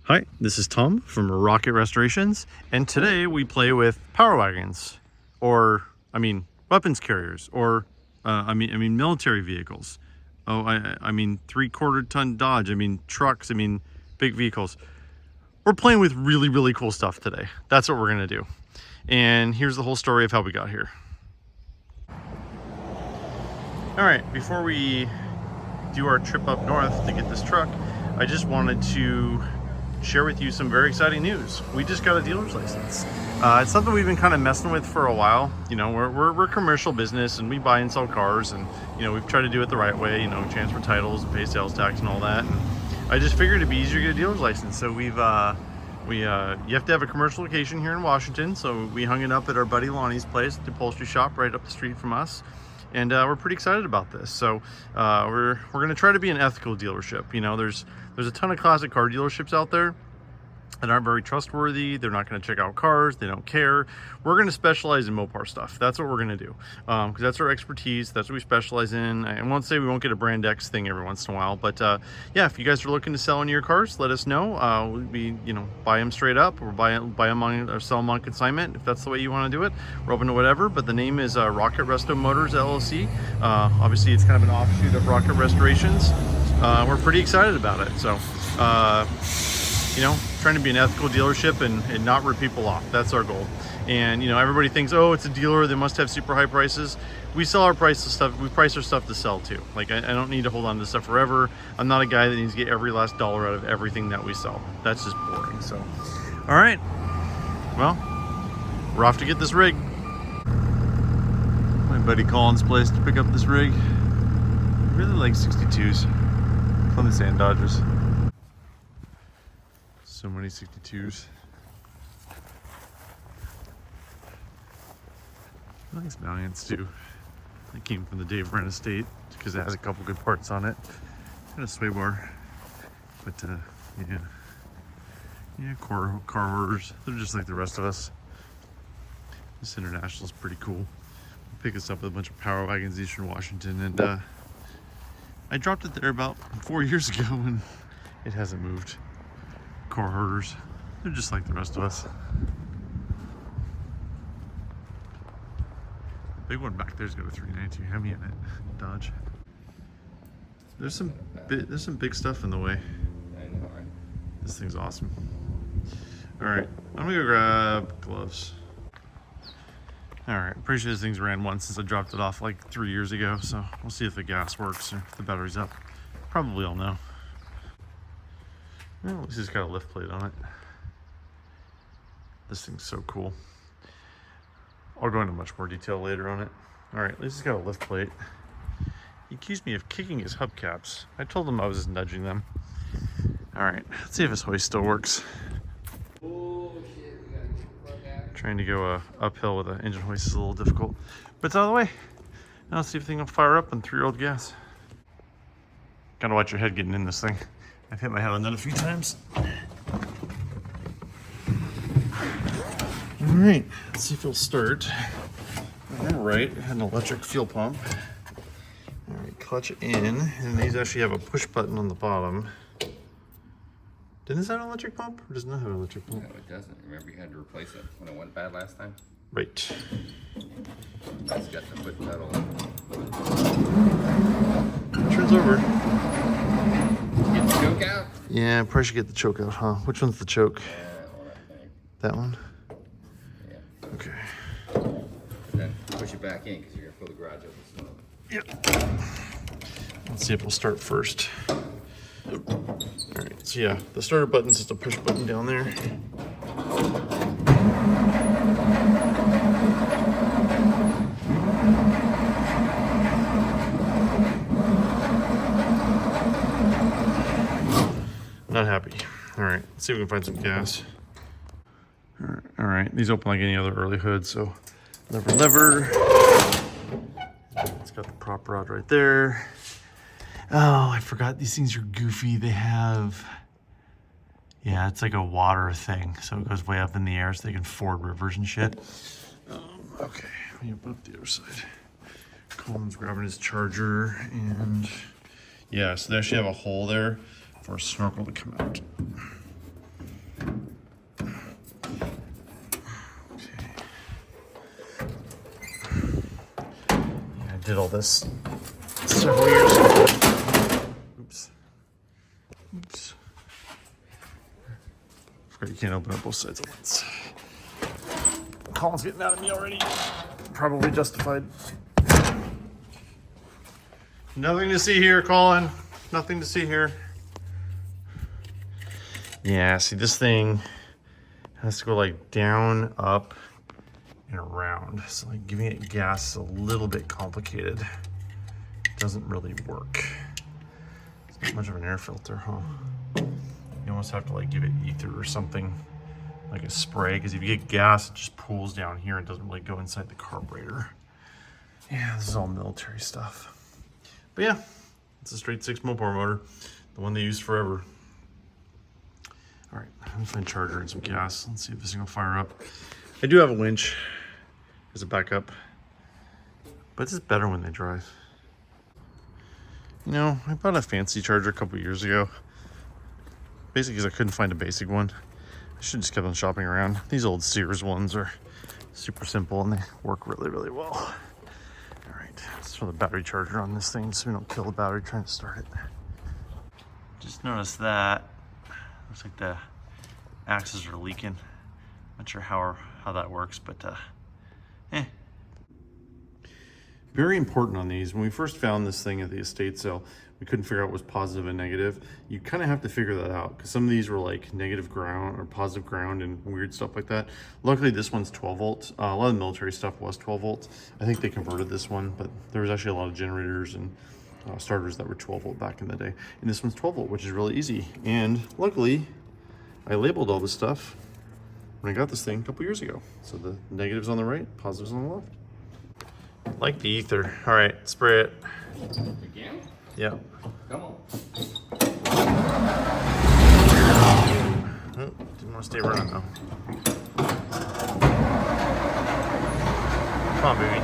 Hi, this is Tom from Rocket Restorations, and today we play with power wagons, or weapons carriers, or military vehicles. Oh, I mean 3/4 ton Dodge. I mean trucks. I mean big vehicles. We're playing with really cool stuff today. That's what we're gonna do. And here's the whole story of how we got here. All right, before we do our trip up north to get this truck, I just wanted to share with you some very exciting news. We just got a dealer's license. It's something we've been kind of messing with for a while. You know, we're commercial business and we buy and sell cars, and you know, we've tried to do it the right way. You know, transfer titles and pay sales tax and all that. And I just figured it'd be easier to get a dealer's license. So you have to have a commercial location here in Washington. So we hung it up at our buddy Lonnie's place, the upholstery shop right up the street from us. And we're pretty excited about this. So we're going to try to be an ethical dealership. You know, there's a ton of classic car dealerships out there that aren't very trustworthy. They're not going to check out cars. They don't care. We're going to specialize in Mopar stuff. That's what we're going to do, because that's our expertise. That's what we specialize in. I won't say we won't get a brand X thing every once in a while, but yeah, if you guys are looking to sell any of your cars, let us know. We buy them straight up, or buy them on, or sell them on consignment. If that's the way you want to do it, we're open to whatever. But the name is Rocket Resto Motors LLC. Obviously, it's kind of an offshoot of Rocket Restorations. We're pretty excited about it. So. You know, trying to be an ethical dealership and not rip people off. That's our goal. And you know, everybody thinks, oh, it's a dealer, they must have super high prices. We sell our price of stuff. We price our stuff to sell too. Like I don't need to hold on to stuff forever. I'm not a guy that needs to get every last dollar out of everything that we sell. That's just boring. So, all right. Well, we're off to get this rig. My buddy Colin's place to pick up this rig. I really like 62s. Plymouth Sand Dodgers. So many 62s. Nice Valiants too. They came from the Dave Brent estate because it has a couple good parts on it. And a sway bar. But yeah, car hoarders. They're just like the rest of us. This International is pretty cool. We picked us up with a bunch of power wagons Eastern Washington, and I dropped it there about 4 years ago and it hasn't moved. Car hoarders. They're just like the rest of us. The big one back there's got a 392 Hemi in it. Dodge. There's some big stuff in the way. I know, right? This thing's awesome. All right, I'm gonna go grab gloves. All right, I'm pretty sure this thing's ran once since I dropped it off like 3 years ago. So we'll see if the gas works or if the battery's up. Probably I'll know. Well, at least it's got a lift plate on it. This thing's so cool. I'll go into much more detail later on it. All right, at least it's got a lift plate. He accused me of kicking his hubcaps. I told him I was just nudging them. All right, let's see if his hoist still works. Oh shit, we gotta get the plug out. Trying to go uphill with an engine hoist is a little difficult, but it's out of the way. Now let's see if the thing will fire up on 3-year-old gas. Gotta watch your head getting in this thing. I've hit my head on that a few times. All right, let's see if it'll start. All right, it had an electric fuel pump. All right, clutch in, and these actually have a push button on the bottom. Didn't this have an electric pump, or does it not have an electric pump? No, it doesn't. Remember you had to replace it when it went bad last time? Right. It's got the foot pedal. It turns over. Get the choke out? Yeah, probably should get the choke out, huh? Which one's the choke? That one? Yeah. Okay. And then push it back in because you're going to fill the garage up with smoke. Yep. Let's see if it'll start first. All right, so yeah, the starter button's just a push button down there. Not happy. All right, let's see if we can find some gas. All right, these open like any other early hood, so lever. It's got the prop rod right there. Oh, I forgot these things are goofy. They have, yeah, it's like a water thing, so it goes way up in the air so they can ford rivers and shit. Okay, let me open up the other side. Colin's grabbing his charger, and yeah, so they actually have a hole there for a snorkel to come out. did all this several years ago. Oops. Oops. Forgot you can't open up both sides at once. Colin's getting mad at me already. Probably justified. Nothing to see here, Colin. Nothing to see here. Yeah, see, this thing has to go like down, up, and around. So like giving it gas is a little bit complicated. It doesn't really work. It's not much of an air filter, huh? You almost have to like give it ether or something, like a spray, because if you get gas, it just pools down here and doesn't really go inside the carburetor. Yeah, this is all military stuff. But yeah, it's a straight 6 Mopar motor, the one they used forever. All right, I'm gonna find a charger and some gas. Let's see if this thing will fire up. I do have a winch as a backup, but this is better when they drive. You know, I bought a fancy charger a couple years ago, basically because I couldn't find a basic one. I should just kept on shopping around. These old Sears ones are super simple and they work really, really well. All right, let's throw the battery charger on this thing so we don't kill the battery trying to start it. Just noticed that. Looks like the axles are leaking. Not sure how that works, but Very important on these. When we first found this thing at the estate sale, we couldn't figure out what was positive and negative. You kind of have to figure that out because some of these were like negative ground or positive ground and weird stuff like that. Luckily, this one's 12 volts. A lot of the military stuff was 12 volts. I think they converted this one, but there was actually a lot of generators and starters that were 12 volt back in the day. And this one's 12 volt, which is really easy. And luckily, I labeled all this stuff when I got this thing a couple years ago. So the negatives on the right, positives on the left. Like the ether. All right, spray it. Again? Yeah. Come on. Oh, didn't want to stay running though. Come on, baby.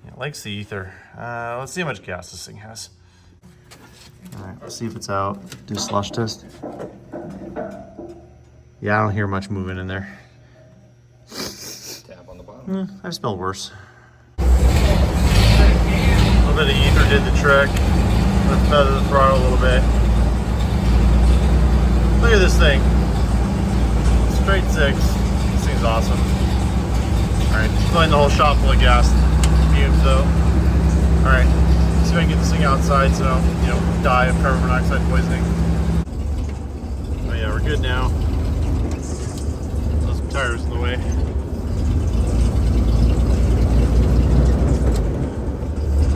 Yeah, likes the ether. Let's see how much gas this thing has. All right, let's see if it's out. Do a slosh test. Yeah, I don't hear much moving in there. Tap on the bottom. I've smelled worse. A little bit of ether did the trick. Let's feather the throttle a little bit. Look at this thing. Straight 6. This thing's awesome. Alright, filling the whole shop full of gas. Fumes though. Alright, see if I can get this thing outside so I don't, die of carbon monoxide poisoning. Oh yeah, we're good now. Throw some tires in the way.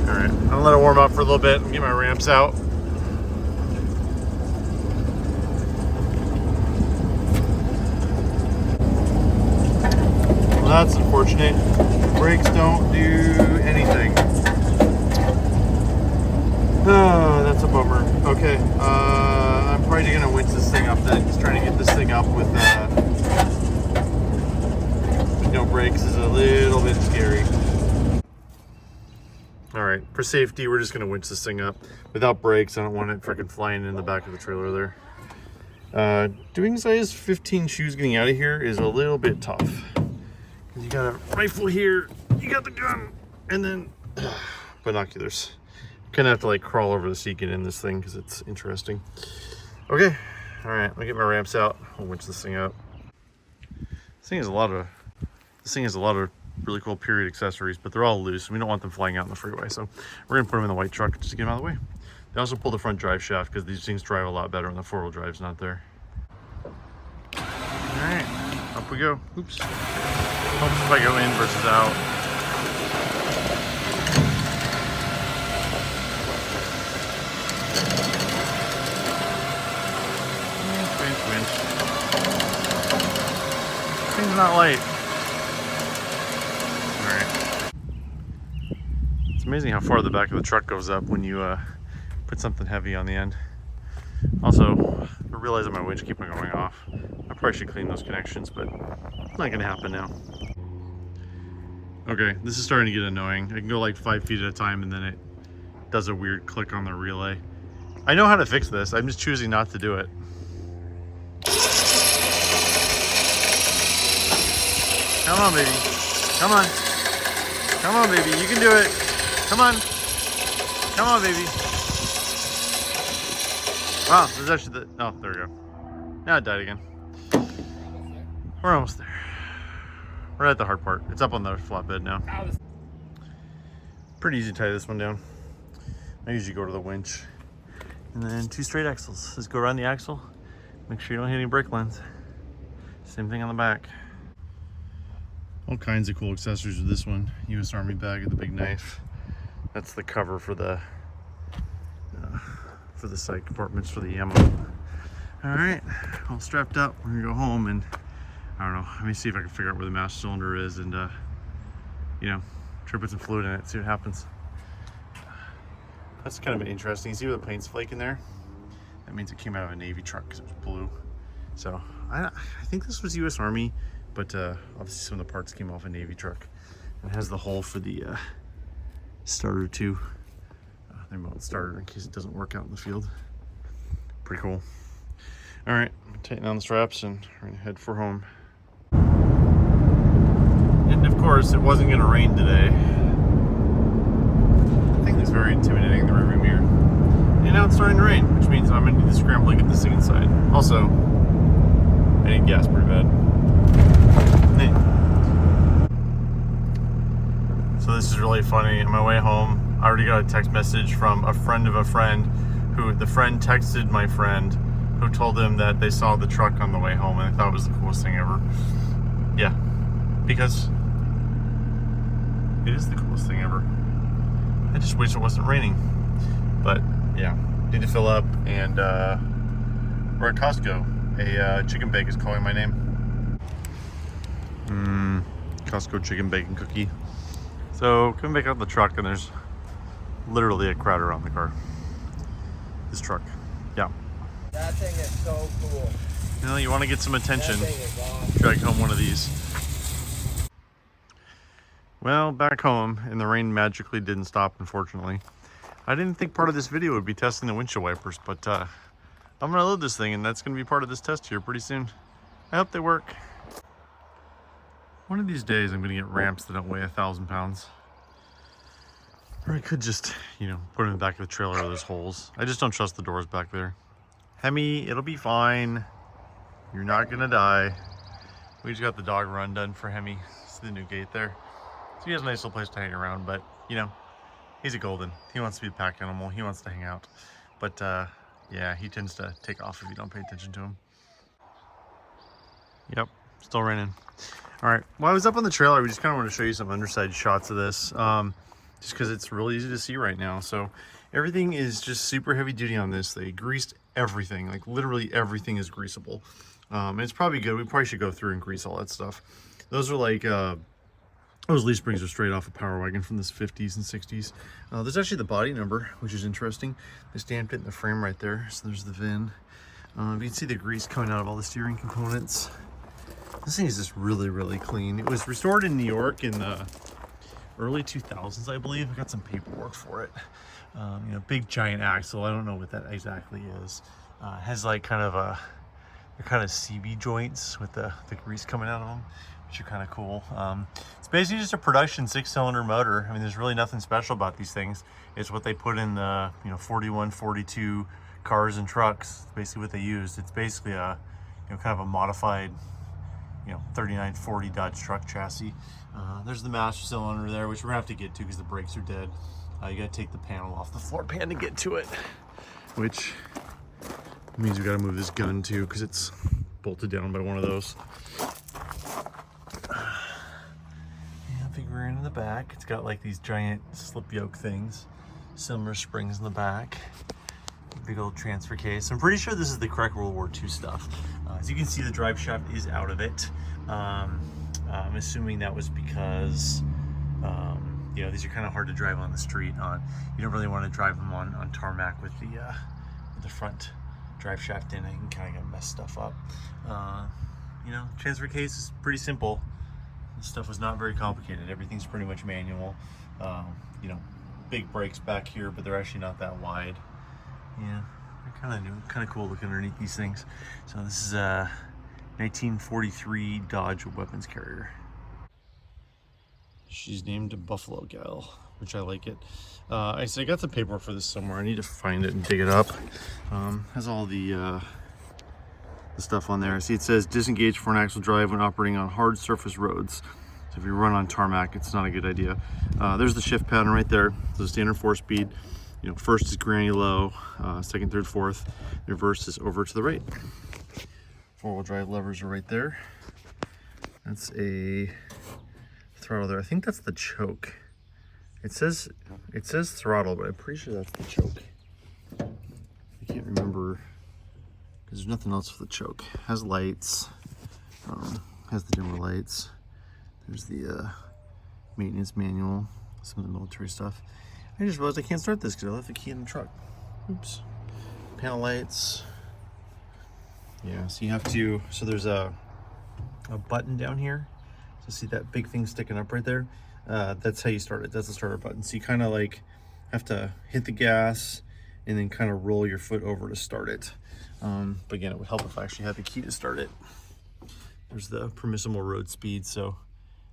Alright, I'll let it warm up for a little bit and get my ramps out. Well, that's unfortunate. Brakes don't do anything. Oh, that's a bummer. Okay, I'm probably gonna winch this thing up then. Just trying to get this thing up with no brakes is a little bit scary. All right, for safety, we're just gonna winch this thing up. Without brakes, I don't want it freaking flying in the back of the trailer there. Doing size 15 shoes getting out of here is a little bit tough. You got a rifle here, you got the gun, and then binoculars. Kind of have to like crawl over the seat, get in this thing because it's interesting. Okay, all right, let me get my ramps out. I'll winch this thing up. This thing has a lot of really cool period accessories, but they're all loose and we don't want them flying out in the freeway. So we're gonna put them in the white truck just to get them out of the way. They also pull the front drive shaft because these things drive a lot better when the 4-wheel drive's not there. All right, up we go. Oops. Helps if I go in versus out. Winch. Thing's not light. It's amazing how far the back of the truck goes up when you put something heavy on the end. Also, I realize that my winch keeps on going off. I probably should clean those connections, but it's not gonna happen now. Okay, this is starting to get annoying. I can go like 5 feet at a time and then it does a weird click on the relay. I know how to fix this, I'm just choosing not to do it. Come on, baby. Come on. Come on, baby. You can do it. Come on. Come on, baby. Wow, there's actually the... Oh, there we go. Now it died again. We're almost there. We're at the hard part. It's up on the flatbed now. Pretty easy to tie this one down. I usually go to the winch. And then 2 straight axles. Just go around the axle. Make sure you don't hit any brake lines. Same thing on the back. All kinds of cool accessories with this one. US Army bag with the big knife. That's the cover for the side compartments for the ammo. All right, all strapped up. We're gonna go home and I don't know. Let me see if I can figure out where the master cylinder is and you know, try to put some fluid in it. See what happens. That's kind of interesting. You see where the paint's flaking there? That means it came out of a Navy truck because it was blue. So I think this was US Army, but obviously some of the parts came off a Navy truck. It has the hole for the starter too. The remote starter in case it doesn't work out in the field. Pretty cool. All right, tighten on the straps and we're gonna head for home. And of course, it wasn't gonna rain today. The thing is very intimidating in the rearview mirror. And now it's starting to rain, which means I'm gonna need to scramble to get this thing inside. Also, I need gas pretty bad. So this is really funny. On my way home, I already got a text message from a friend of a friend who the friend texted my friend who told him that they saw the truck on the way home, and I thought it was the coolest thing ever. Yeah, because it is the coolest thing ever. I just wish it wasn't raining. But yeah, need to fill up, and we're at Costco. A chicken bake is calling my name. Costco chicken bacon cookie. So coming back out the truck, and there's literally a crowd around the car. This truck, yeah. That thing is so cool. You know, you want to get some attention. That thing is awesome. Drag home one of these. Well, back home, and the rain magically didn't stop, unfortunately. I didn't think part of this video would be testing the windshield wipers, but I'm gonna load this thing, and that's gonna be part of this test here pretty soon. I hope they work. One of these days, I'm gonna get ramps that don't weigh 1,000 pounds. Or I could just, you know, put it in the back of the trailer or those holes. I just don't trust the doors back there. Hemi, it'll be fine. You're not gonna die. We just got the dog run done for Hemi. It's the new gate there. So he has a nice little place to hang around, but you know, he's a golden. He wants to be a pack animal. He wants to hang out. But yeah, he tends to take off if you don't pay attention to him. Yep, still raining. All right, well, I was up on the trailer. We just kind of want to show you some underside shots of this, just because it's really easy to see right now. So everything is just super heavy duty on this. They greased everything, like literally everything is greasable. And it's probably good. We probably should go through and grease all that stuff. Those are like, those leaf springs are straight off a Power Wagon from the 50s and 60s. There's actually the body number, which is interesting. They stamped it in the frame right there. So there's the VIN. You can see the grease coming out of all the steering components. This thing is just really, really clean. It was restored in New York in the early 2000s, I believe. I got some paperwork for it. You know, big giant axle. I don't know what that exactly is. Has like kind of they're kind of CB joints with the grease coming out of them, which are kind of cool. It's basically just a production 6-cylinder motor. I mean, there's really nothing special about these things. It's what they put in the 41, 42 cars and trucks. It's basically what they used. It's basically a kind of a modified 3940 Dodge truck chassis. There's the master cylinder there, which we're gonna have to get to because the brakes are dead. You gotta take the panel off the floor pan to get to it, which means we gotta move this gun too because it's bolted down by one of those. Yeah, big rear end in the back. It's got like these giant slip yoke things, similar springs in the back. Big old transfer case. I'm pretty sure this is the correct World War II stuff. As you can see, the drive shaft is out of it. I'm assuming that was because these are kind of hard to drive on the street. You don't really want to drive them on tarmac with the front drive shaft in it. You can kind of mess stuff up. Transfer case is pretty simple. This stuff was not very complicated. Everything's pretty much manual. Big brakes back here, but they're actually not that wide. Yeah, they're kind of cool looking underneath these things. So this is a 1943 Dodge weapons carrier. She's named Buffalo Gal, which I like it. I got the paperwork for this somewhere. I need to find it and dig it up. Has all the stuff on there. See, it says disengage for an axle drive when operating on hard surface roads. So if you run on tarmac, it's not a good idea. There's the shift pattern right there. So standard 4-speed. You know, first is granny low, second, third, fourth. The reverse is over to the right. 4-wheel drive levers are right there. That's a throttle there. I think that's the choke. It says throttle, but I'm pretty sure that's the choke. I can't remember because there's nothing else for the choke. Has lights, has the dimmer lights. There's the maintenance manual, some of the military stuff. I just realized I can't start this because I left the key in the truck. Oops. Panel lights. Yeah, so you have to, so there's a button down here. So see that big thing sticking up right there? That's how you start it. That's the starter button. So you kind of like have to hit the gas and then kind of roll your foot over to start it. But again, it would help if I actually had the key to start it. There's the permissible road speed. So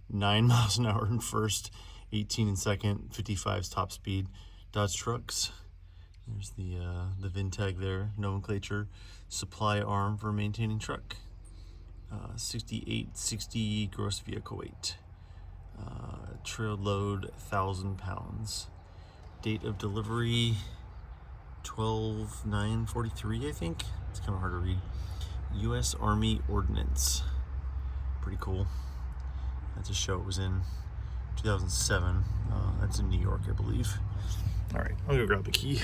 9 miles an hour in first, 18 in second, 55's top speed. Dodge trucks. There's the VIN tag there, nomenclature, supply arm for maintaining truck. 6860 gross vehicle weight. Trail load 1,000 pounds. Date of delivery 12/9/43, I think. It's kind of hard to read. U.S. Army Ordnance. Pretty cool. That's a show. It was in 2007. That's in New York, I believe. All right, I'll go grab the key.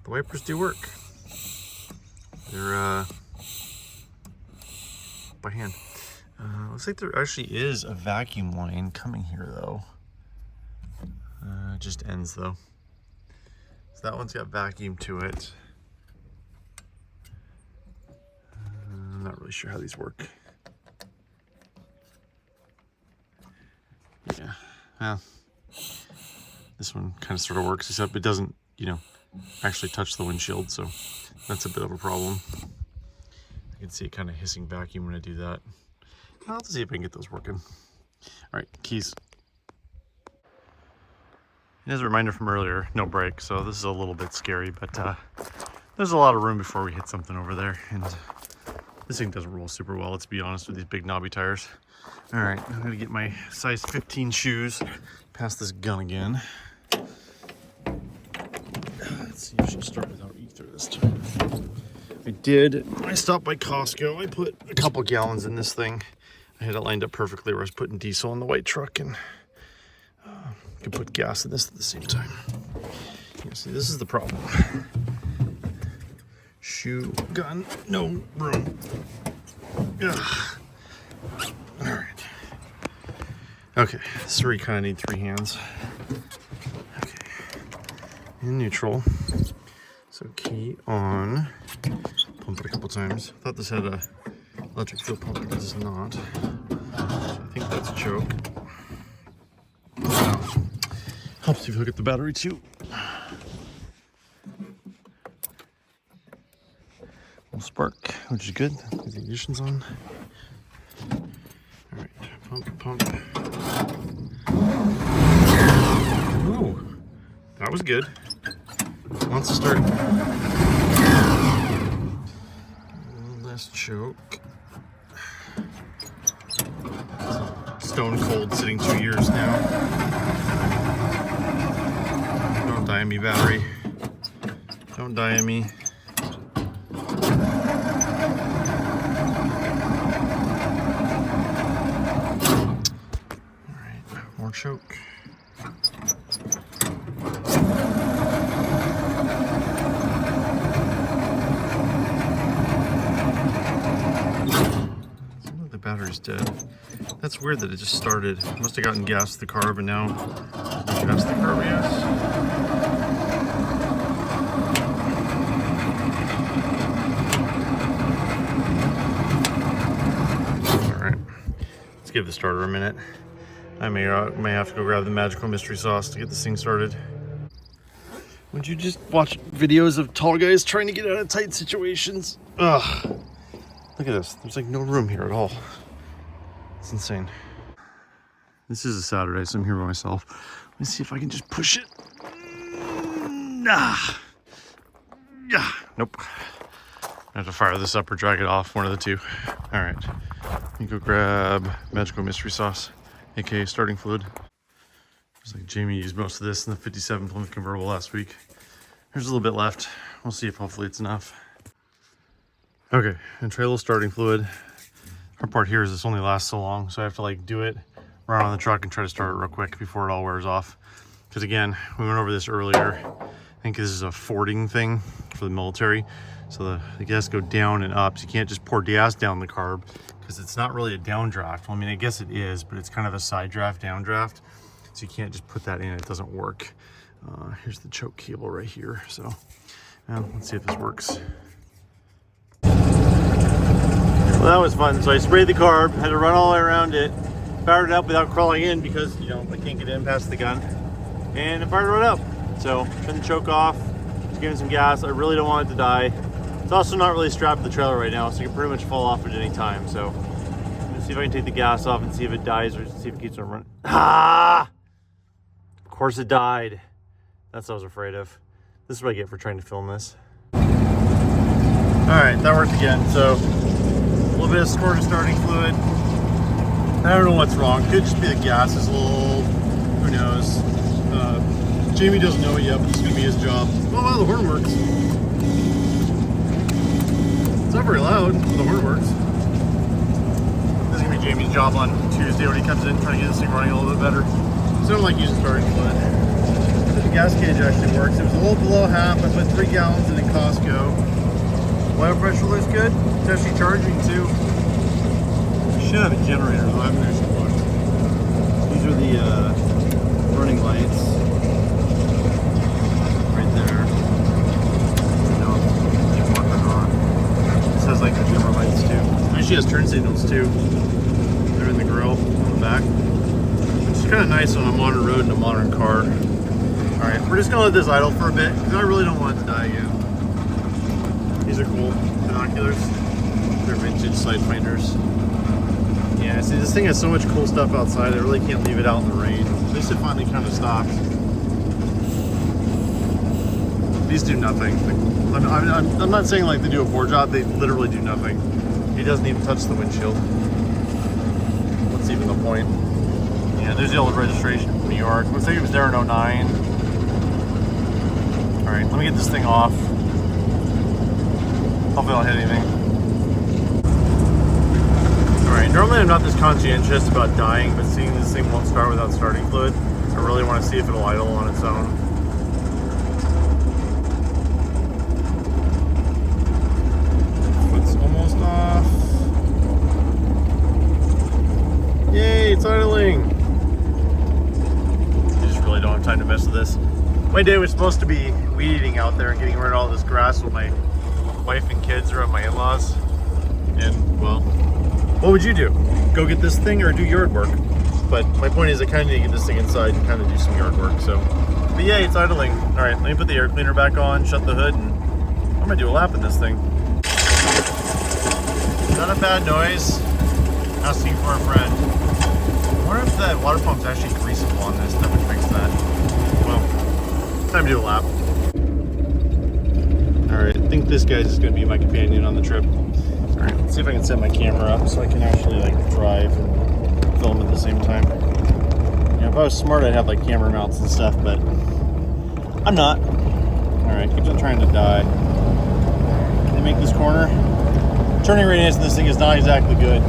The wipers do work. They're by hand. Looks like there actually is a vacuum line coming here though. It just ends though. So that one's got vacuum to it. I'm not really sure how these work. Yeah, well, this one kind of sort of works, except it doesn't, you know, actually touch the windshield, so that's a bit of a problem. I can see it kind of hissing vacuum when I do that. I'll have to see if I can get those working. All right, keys. And as a reminder from earlier, no brake, so this is a little bit scary, but there's a lot of room before we hit something over there, and this thing doesn't roll super well, let's be honest, with these big knobby tires. All right, I'm gonna get my size 15 shoes, past this gun again. Let's see if she'll start without ether this time. I stopped by Costco. I put a couple gallons in this thing. I had it lined up perfectly where I was putting diesel in the white truck and could put gas in this at the same time. You see, this is the problem. Shoe, gun, no room. Ugh. All right. Okay, this is where you kind of need 3 hands. Okay, in neutral. So key on. Pump it a couple times. Thought this had a electric fuel pump, but this does not. So I think that's choke. Helps if you hook up the battery too. Little spark, which is good. The ignition's on. All right, pump. Ooh, that was good. Wants to start. Less choke. Stone cold, sitting 2 years now. Don't die on me, battery. Don't die on me. All right, more choke. The battery's dead. That's weird that it just started. Must have gotten gas to the car, but now gas to the car, yes. All right, let's give the starter a minute. I may have to go grab the magical mystery sauce to get this thing started. Would you just watch videos of tall guys trying to get out of tight situations? Ugh. Look at this. There's like no room here at all. It's insane. This is a Saturday, so I'm here by myself. Let me see if I can just push it. Nah. Yeah. Nope. I have to fire this up or drag it off, one of the two. All right. Let me go grab Magical Mystery Sauce, aka starting fluid. Looks like Jamie used most of this in the 57 Plymouth convertible last week. There's a little bit left. We'll see if hopefully it's enough. Okay, and try a little starting fluid. Our part here is this only lasts so long, so I have to like do it, run on the truck and try to start it real quick before it all wears off. Because again, we went over this earlier. I think this is a fording thing for the military. So the gas go down and up. So you can't just pour gas down the carb because it's not really a downdraft. Well, I mean, I guess it is, but it's kind of a side draft, downdraft. So you can't just put that in, it doesn't work. Here's the choke cable right here. So let's see if this works. Well, that was fun. So I sprayed the carb, had to run all the way around it, fired it up without crawling in because, you know, I can't get in past the gun. And I fired it right up. So turned the choke off, just giving some gas. I really don't want it to die. It's also not really strapped to the trailer right now, so you can pretty much fall off at any time. So let's see if I can take the gas off and see if it dies or see if it keeps on running. Ah! Of course it died. That's what I was afraid of. This is what I get for trying to film this. All right, that worked again. So a little bit of squirt of starting fluid. I don't know what's wrong. Could just be the gas is a little, who knows. Jamie doesn't know it yet, but it's gonna be his job. Oh wow, the horn works. It's not very loud, but the horn works. This is gonna be Jamie's job on Tuesday when he comes in, trying to get this thing running a little bit better. So I don't like using starting fluid. The gas gauge actually works. It was a little below half. I put 3 gallons in at Costco. Oil pressure looks good. It's actually charging too. I should have a generator though. I haven't actually looked. These are the running lights. Right there. No, keep working on. This has like the dimmer lights too. It actually has turn signals too. They're in the grill on the back. Which is kind of nice on a modern road in a modern car. Alright, we're just going to let this idle for a bit because I really don't want it to die again. These are cool binoculars. They're vintage sight finders. Yeah, see, this thing has so much cool stuff outside, I really can't leave it out in the rain. At least it finally kind of stopped. These do nothing. I'm not saying like they do a poor job, they literally do nothing. He doesn't even touch the windshield. What's even the point? Yeah, there's the old registration from New York. Looks like it was there in 09. Alright, let me get this thing off. Hopefully I don't hit anything. Alright, normally I'm not this conscientious about dying, but seeing this thing won't start without starting fluid, I really want to see if it'll idle on its own. Foot's almost off. Yay, it's idling! I just really don't have time to mess with this. My day was supposed to be weed eating out there and getting rid of all this grass with my wife and kids or at my in-laws. And, well, what would you do? Go get this thing or do yard work? But my point is I kind of need to get this thing inside and kind of do some yard work, so. But yeah, it's idling. All right, let me put the air cleaner back on, shut the hood, and I'm gonna do a lap in this thing. Not a bad noise. Asking for a friend. I wonder if the water pump's actually greasable on this. That would fix that. Well, time to do a lap. Alright, I think this guy's just going to be my companion on the trip. Alright, let's see if I can set my camera up so I can actually like drive and film at the same time. Yeah, if I was smart I'd have like camera mounts and stuff, but I'm not. Alright, keeps on trying to die. Can they make this corner? Turning radius of this thing is not exactly good.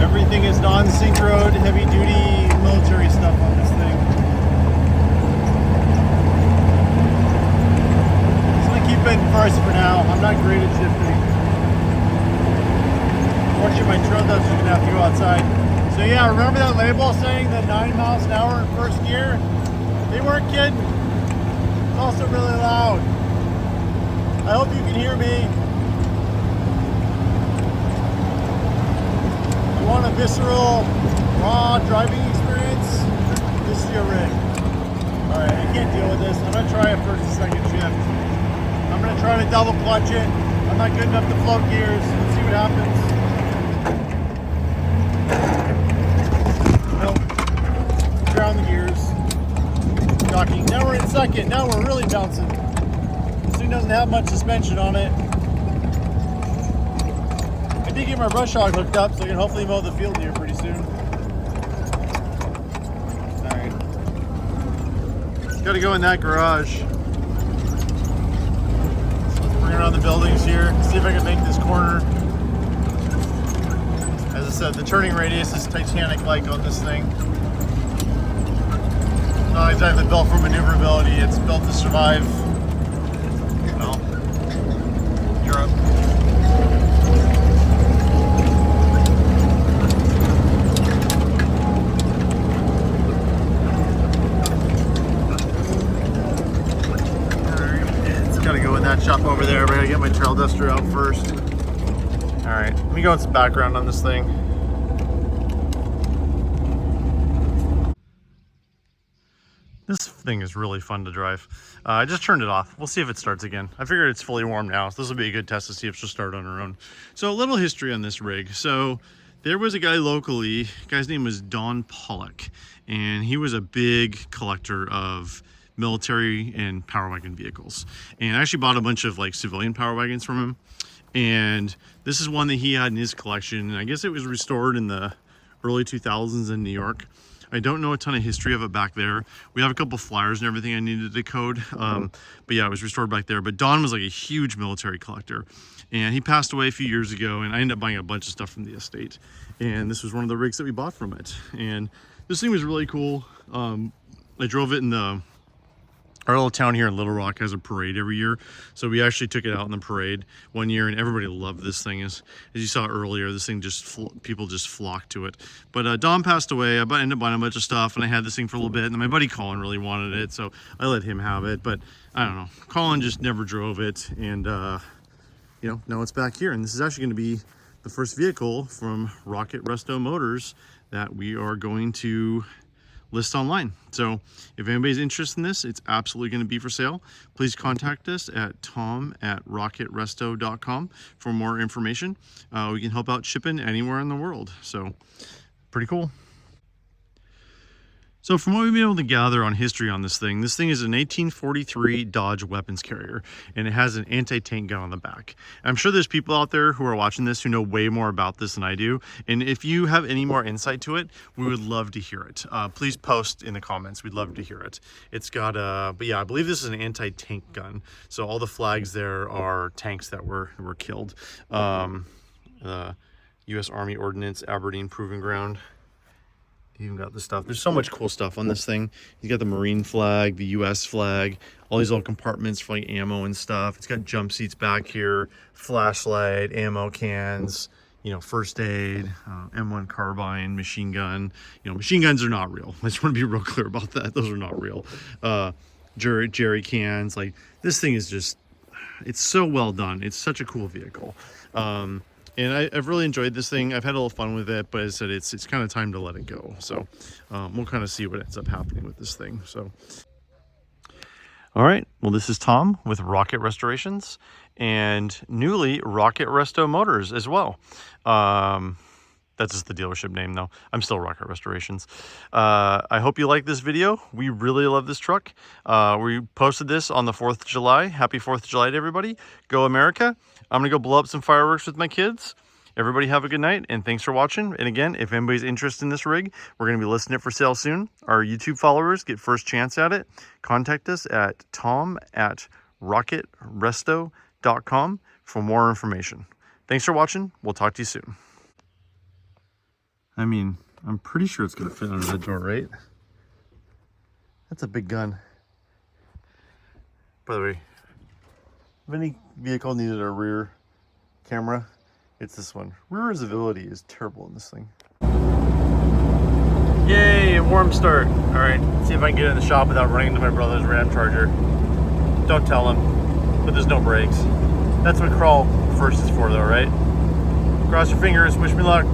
Everything is non-synchroed, heavy-duty military stuff on this thing. Just gonna keep it in first for now. I'm not great at shifting. Unfortunately, my trail dusters are gonna have to go outside. So yeah, remember that label saying that 9 miles an hour in first gear? They weren't kidding. It's also really loud. I hope you can hear me. Want a visceral raw driving experience, this is your rig. Alright, I can't deal with this. I'm going to try it first and second shift. I'm going to try to double clutch it. I'm not good enough to float gears. Let's see what happens. Nope. Ground the gears. Docking. Now we're in second. Now we're really bouncing. This thing doesn't have much suspension on it. I did get my brush hog hooked up, so I can hopefully mow the field here pretty soon. Alright. Gotta go in that garage. So let's bring around the buildings here, see if I can make this corner. As I said, the turning radius is Titanic-like on this thing. Not exactly built for maneuverability, it's built to survive, well, Europe. Gotta go in that shop over there, but I gotta get my trail duster out first. Alright, let me go in some background on this thing. This thing is really fun to drive. I just turned it off. We'll see if it starts again. I figured it's fully warm now, so this will be a good test to see if she'll start on her own. So a little history on this rig. So there was a guy locally, the guy's name was Don Pollock, and he was a big collector of military and power wagon vehicles, and I actually bought a bunch of like civilian power wagons from him, and this is one that he had in his collection, and I guess it was restored in the early 2000s in New York. I don't know a ton of history of it back there. We have a couple flyers and everything I needed to decode, but yeah, it was restored back there. But Don was like a huge military collector, and he passed away a few years ago, and I ended up buying a bunch of stuff from the estate, and this was one of the rigs that we bought from it. And this thing was really cool. I drove it in our little town here in Little Rock has a parade every year, so we actually took it out in the parade one year, and everybody loved this thing. As you saw earlier, this thing people just flocked to it. But Don passed away. I ended up buying a bunch of stuff, and I had this thing for a little bit, and then my buddy Colin really wanted it, so I let him have it. But I don't know, Colin just never drove it, and you know, now it's back here, and this is actually going to be the first vehicle from Rocket Resto Motors that we are going to list online. So if anybody's interested in this, it's absolutely going to be for sale. Please contact us at tom@rocketresto.com for more information. We can help out shipping anywhere in the world. So pretty cool. So from what we've been able to gather on history on this thing is an 1843 Dodge weapons carrier, and it has an anti-tank gun on the back. I'm sure there's people out there who are watching this who know way more about this than I do, and if you have any more insight to it, we would love to hear it. Please post in the comments. We'd love to hear it. It's got but yeah, I believe this is an anti-tank gun. So all the flags there are tanks that were killed. U.S. Army Ordnance, Aberdeen Proving Ground. You even got the stuff. There's so much cool stuff on this thing. You got the Marine flag, the U.S. flag, all these little compartments for like ammo and stuff. It's got jump seats back here, flashlight, ammo cans, you know, first aid, M1 carbine, machine gun. You know, machine guns are not real. I just want to be real clear about that. Those are not real. Jerry cans. Like, this thing is just, it's so well done. It's such a cool vehicle. And I've really enjoyed this thing. I've had a little fun with it, but as I said, it's kind of time to let it go. So we'll kind of see what ends up happening with this thing. So, all right. Well, this is Tom with Rocket Restorations and newly Rocket Resto Motors as well. That's just the dealership name, though. I'm still Rocket Restorations. I hope you like this video. We really love this truck. We posted this on the 4th of July. Happy 4th of July to everybody. Go America. I'm going to go blow up some fireworks with my kids. Everybody have a good night, and thanks for watching. And again, if anybody's interested in this rig, we're going to be listing it for sale soon. Our YouTube followers get first chance at it. Contact us at tom@rocketresto.com for more information. Thanks for watching. We'll talk to you soon. I mean, I'm pretty sure it's going to fit under the door, right? That's a big gun. By the way, if any vehicle needed a rear camera, it's this one. Rear visibility is terrible in this thing. Yay, a warm start. All right, see if I can get in the shop without running into my brother's Ram Charger. Don't tell him, but there's no brakes. That's what crawl first is for though, right? Cross your fingers, wish me luck.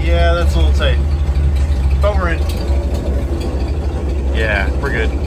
Yeah. That's a little tight. But we're in. Yeah, we're good.